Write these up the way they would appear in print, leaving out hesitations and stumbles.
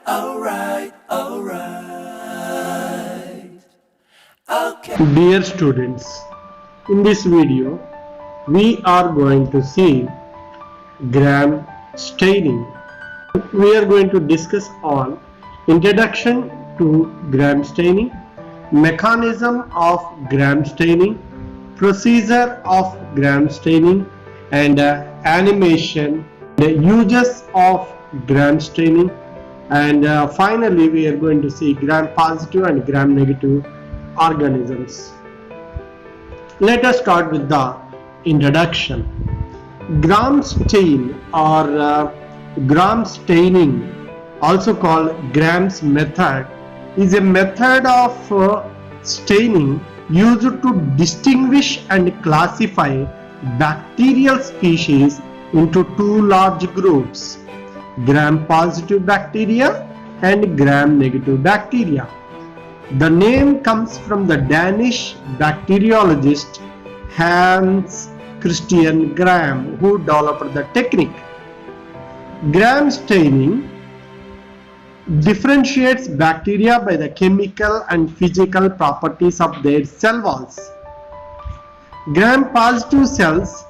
alright. Okay. Dear students, in this video we are going to see Gram staining. We are going to discuss on introduction to Gram staining, mechanism of Gram staining, procedure of Gram staining, and animation, the uses of Gram staining, and finally we are going to see Gram positive and Gram negative organisms. Let us start with the introduction. Gram stain or Gram staining, also called Gram's method, is a method of staining used to distinguish and classify bacterial species into two large groups: Gram positive bacteria and Gram negative bacteria. The name comes from the Danish bacteriologist Hans Christian Gram, who developed the technique. Gram staining differentiates bacteria by the chemical and physical properties of their cell walls. Gram positive cells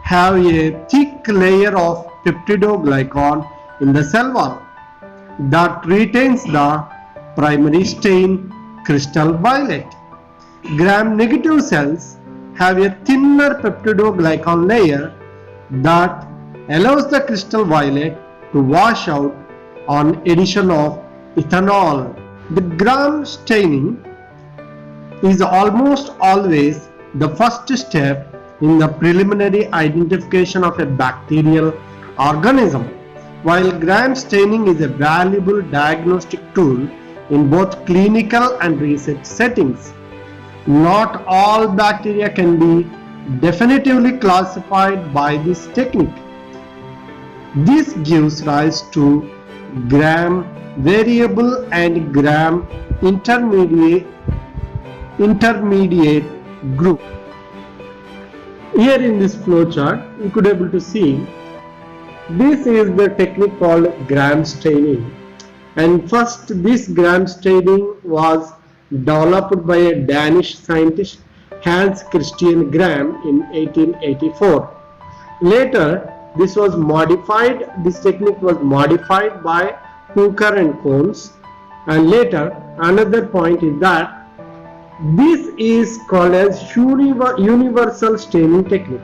have a thick layer of peptidoglycan in the cell wall that retains the primary stain, crystal violet. Gram negative cells have a thinner peptidoglycan layer that allows the crystal violet to wash out on addition of ethanol. The Gram staining is almost always the first step in the preliminary identification of a bacterial organism. While Gram staining is a valuable diagnostic tool in both clinical and research settings, not all bacteria can be definitively classified by this technique. This gives rise to Gram variable and Gram intermediate group. Here in this flowchart, you could able to see this is the technique called Gram staining. And first, this Gram staining was developed by a Danish scientist Hans Christian Gram in 1884. Later, this technique was modified by Hooker and Combs, and later another point is that this is called as universal staining technique.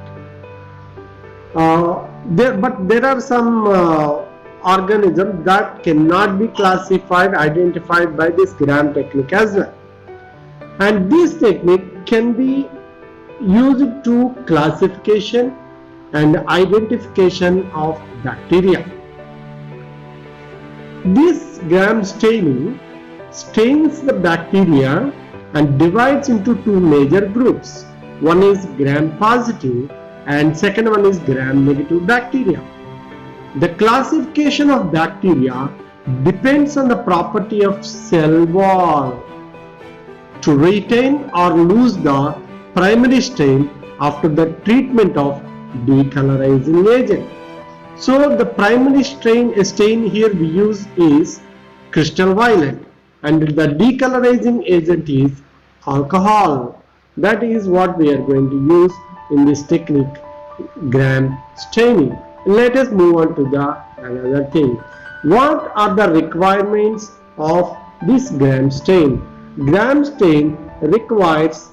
But there are some organisms that cannot be identified by this Gram technique as well, and this technique can be used to classification and identification of bacteria. This Gram staining stains the bacteria and divides into two major groups. One is Gram positive and second one is Gram negative bacteria. The classification of bacteria depends on the property of cell wall to retain or lose the primary stain after the treatment of decolorizing agent. So the primary stain here we use is crystal violet, and the decolorizing agent is alcohol. That is what we are going to use in this technique, Gram staining. Let us move on to the another thing. What are the requirements of this Gram stain? Gram stain requires,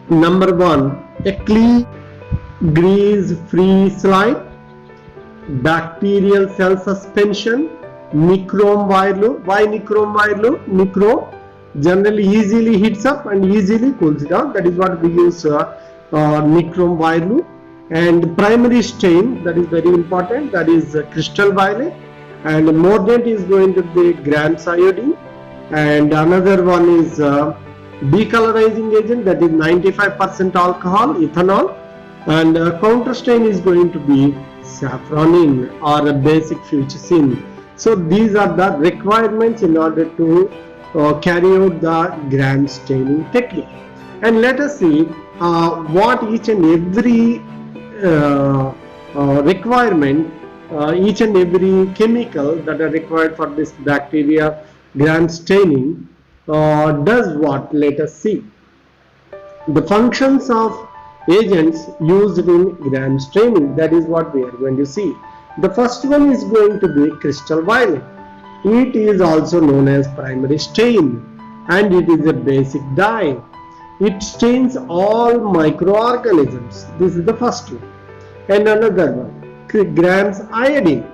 number one, a clean grease-free slide, bacterial cell suspension, nichrome wireless. Why nichrome wireless? Nichrome generally easily heats up and easily cools down. That is what we use nichrome wireless. And primary stain, that is very important, that is crystal violet, and mordant is going to be Gram iodine, and another one is decolorizing agent, that is 95% alcohol, ethanol, and counter stain is going to be saffronin or a basic fuchsin. So these are the requirements in order to carry out the Gram staining technique. And let us see what each and every requirement each and every chemical that are required for this bacteria gram staining does what? Let us see. The functions of agents used in gram staining, that is what we are going to see. The first one is going to be crystal violet. It is also known as primary stain and it is a basic dye. It stains all microorganisms. This is the first one. And another one, grams iodine.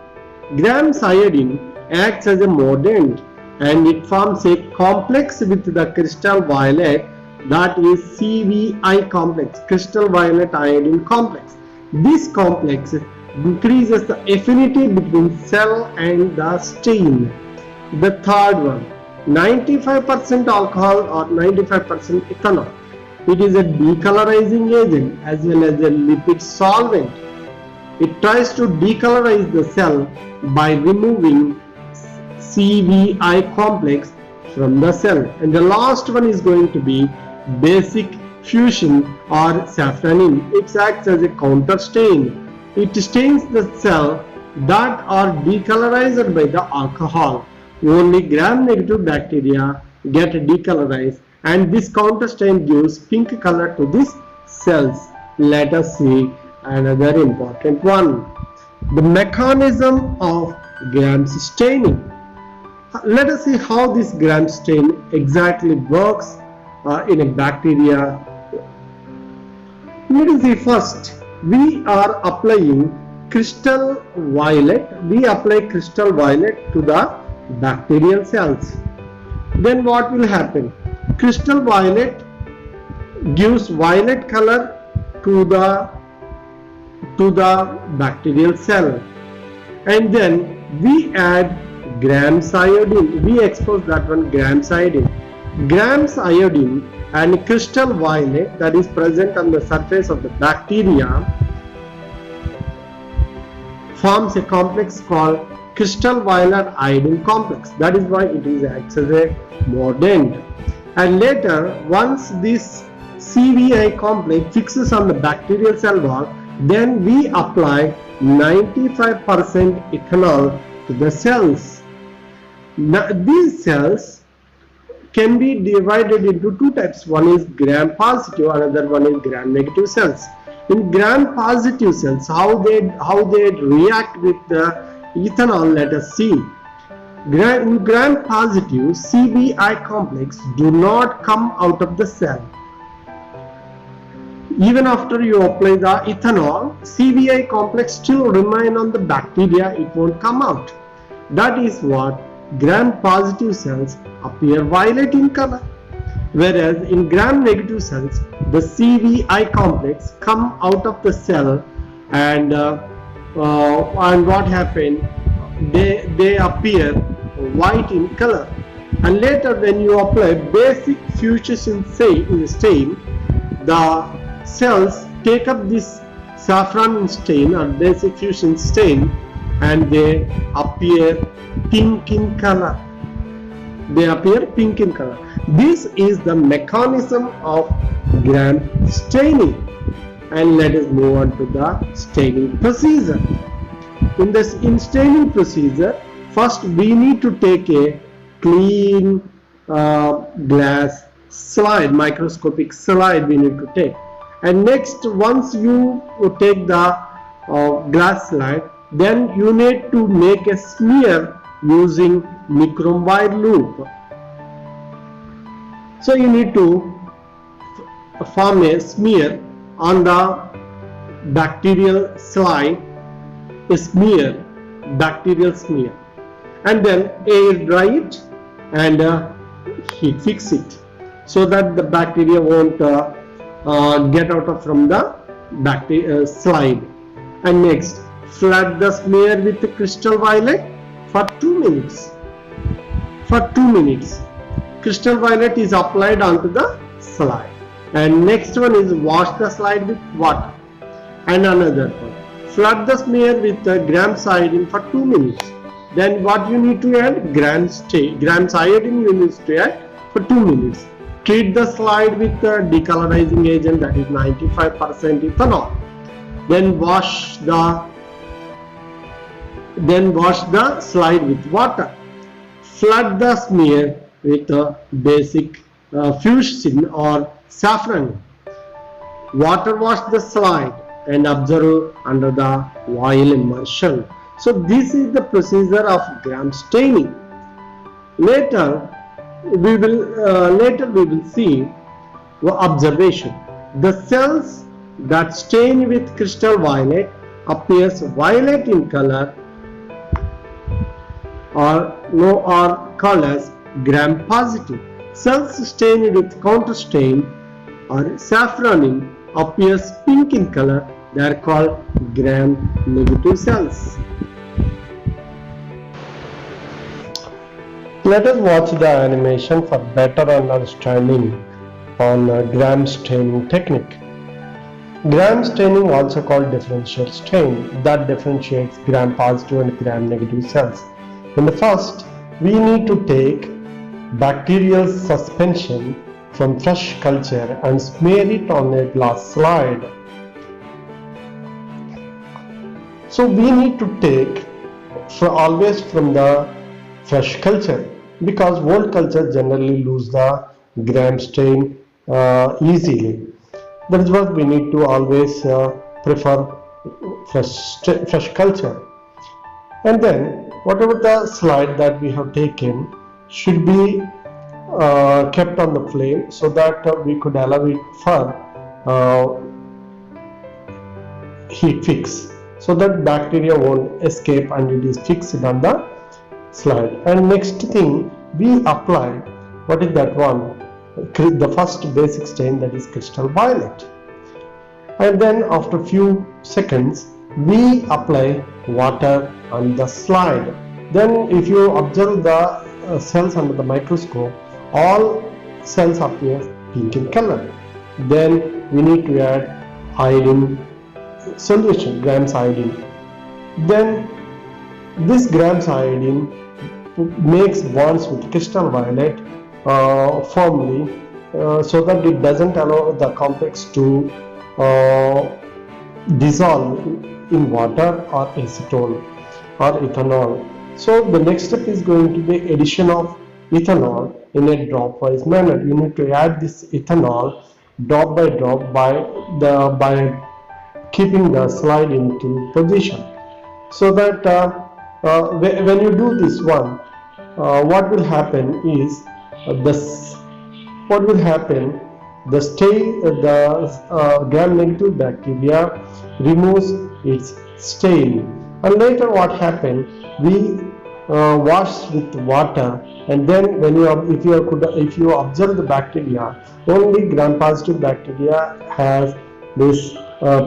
Grams iodine acts as a mordant and it forms a complex with the crystal violet, that is CVI complex, crystal violet iodine complex. This complex increases the affinity between cell and the stain. The third one, 95% alcohol or 95% ethanol. It is a decolorizing agent as well as a lipid solvent. It tries to decolorize the cell by removing CVI complex from the cell. And the last one is going to be basic fusion or safranin. It acts as a counter stain. It stains the cell that are decolorized by the alcohol. Only gram-negative bacteria get decolorized and this counter stain gives pink color to these cells. Let us see another important one. The mechanism of gram staining. Let us see how this gram stain exactly works in a bacteria. Let us see first. We are applying crystal violet. We apply crystal violet to the bacterial cells. Then what will happen? Crystal violet gives violet color to the bacterial cell, and then we add grams iodine. We expose that one, grams iodine. Grams iodine and crystal violet that is present on the surface of the bacteria forms a complex called crystal violet iodine complex. That is why it is acts as a mordant. And later, once this CVI complex fixes on the bacterial cell wall, then we apply 95% ethanol to the cells. Now, these cells can be divided into two types. One is gram positive, another one is gram negative cells. In gram positive cells, how they react with the ethanol, let us see. In gram positive, CVI complex do not come out of the cell. Even after you apply the ethanol, CVI complex still remain on the bacteria, it won't come out. That is what gram positive cells appear violet in color, whereas in gram negative cells the CVI complex come out of the cell and what happened, they appear white in color. And later when you apply basic fusion stain, the cells take up this saffron stain or basic fusion stain and they appear pink in color. This is the mechanism of gram staining. And let us move on to the staining procedure. In staining procedure, first we need to take a clean glass slide, microscopic slide we need to take. And next, once you take the glass slide, then you need to make a smear using nichrome wire loop. So you need to form a smear on the bacterial slide, bacterial smear, and then air dry it and heat fix it so that the bacteria won't get out from the slide. And next, flood the smear with the crystal violet for 2 minutes. Crystal violet is applied onto the slide. And next one is wash the slide with water. And another one, flood the smear with grams iodine for 2 minutes. Then what you need to add? Grams iodine you need to add for 2 minutes. Treat the slide with the decolorizing agent, that is 95% ethanol. Then wash the Then wash the slide with water. Flood the smear with a basic fuchsin or saffron. Water wash the slide and observe under the oil immersion. So this is the procedure of gram staining. Later we will see observation. The cells that stain with crystal violet appears violet in color are called as gram positive. Cells stained with counter stain or saffronin appears pink in color. They are called gram negative cells. Let us watch the animation for better understanding on gram staining technique. Gram staining, also called differential stain, that differentiates gram positive and gram negative cells. In the first, we need to take bacterial suspension from fresh culture and smear it on a glass slide. So we need to take always from the fresh culture, because old culture generally lose the gram stain easily. That is what we need to always prefer fresh culture. And then whatever the slide that we have taken should be kept on the flame so that we could allow it for heat fix, so that bacteria won't escape and it is fixed on the slide. And next thing, we apply, what is that one? The first basic stain, that is crystal violet. And then after few seconds we apply water on the slide. Then if you observe the cells under the microscope, all cells appear pink in color. Then we need to add iodine solution, grams iodine. Then this grams iodine makes bonds with crystal violet firmly, so that it doesn't allow the complex to dissolve in water or acetone or ethanol. So the next step is going to be addition of ethanol in a dropwise manner. You need to add this ethanol drop by drop by keeping the slide into position, so that when you do this one, what will happen is the gram negative bacteria removes its stain. And later what happened, we wash with water, and then when if you observe the bacteria, only gram positive bacteria has this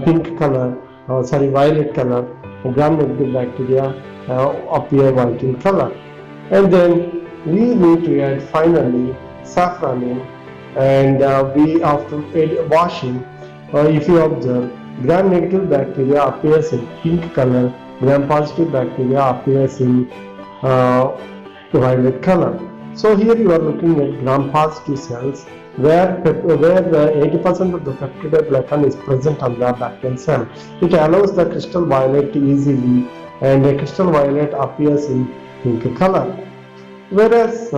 pink color, violet color. Gram negative bacteria appear white in color. And then we need to add finally saffronin, and we after washing, if you observe, gram negative bacteria appears in pink color, gram positive bacteria appears in violet color. So here you are looking at gram positive cells where the 80% of the peptidoglycan is present on the bacterial cell. It allows the crystal violet easily, and the crystal violet appears in pink color. Whereas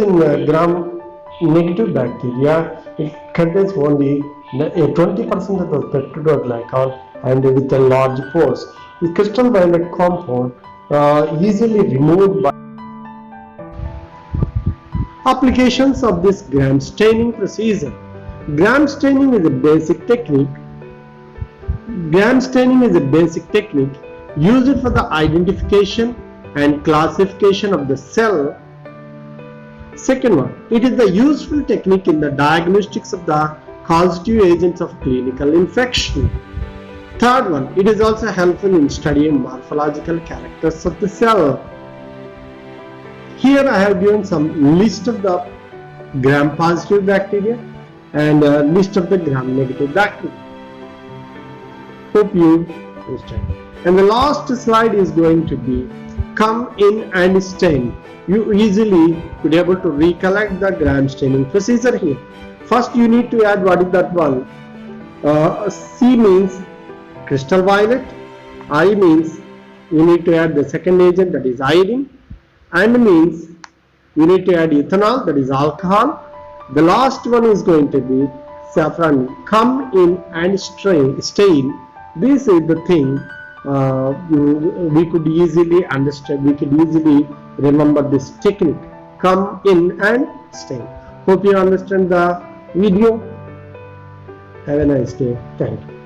in gram negative bacteria, it contains only 20% of the peptidoglycan and with a large pores. The crystal violet compound easily removed by applications of this gram staining procedure. Gram staining is a basic technique. Gram staining is a basic technique used for the identification and classification of the cell. Second one, it is the useful technique in the diagnostics of the causative agents of clinical infection. Third one, it is also helpful in studying morphological characters of the cell. Here I have given some list of the gram positive bacteria and a list of the gram negative bacteria. Hope you understand. And the last slide is going to be come in and stain. You easily could be able to recollect the gram staining procedure here. First you need to add, what is that one? C means crystal violet. I means you need to add the second agent, that is iodine, and means you need to add ethanol, that is alcohol. The last one is going to be saffron. Come in and stain. This is the thing we could easily understand, we could easily remember this technique. Come in and stain. Hope you understand the video. Have a nice day. Thank you.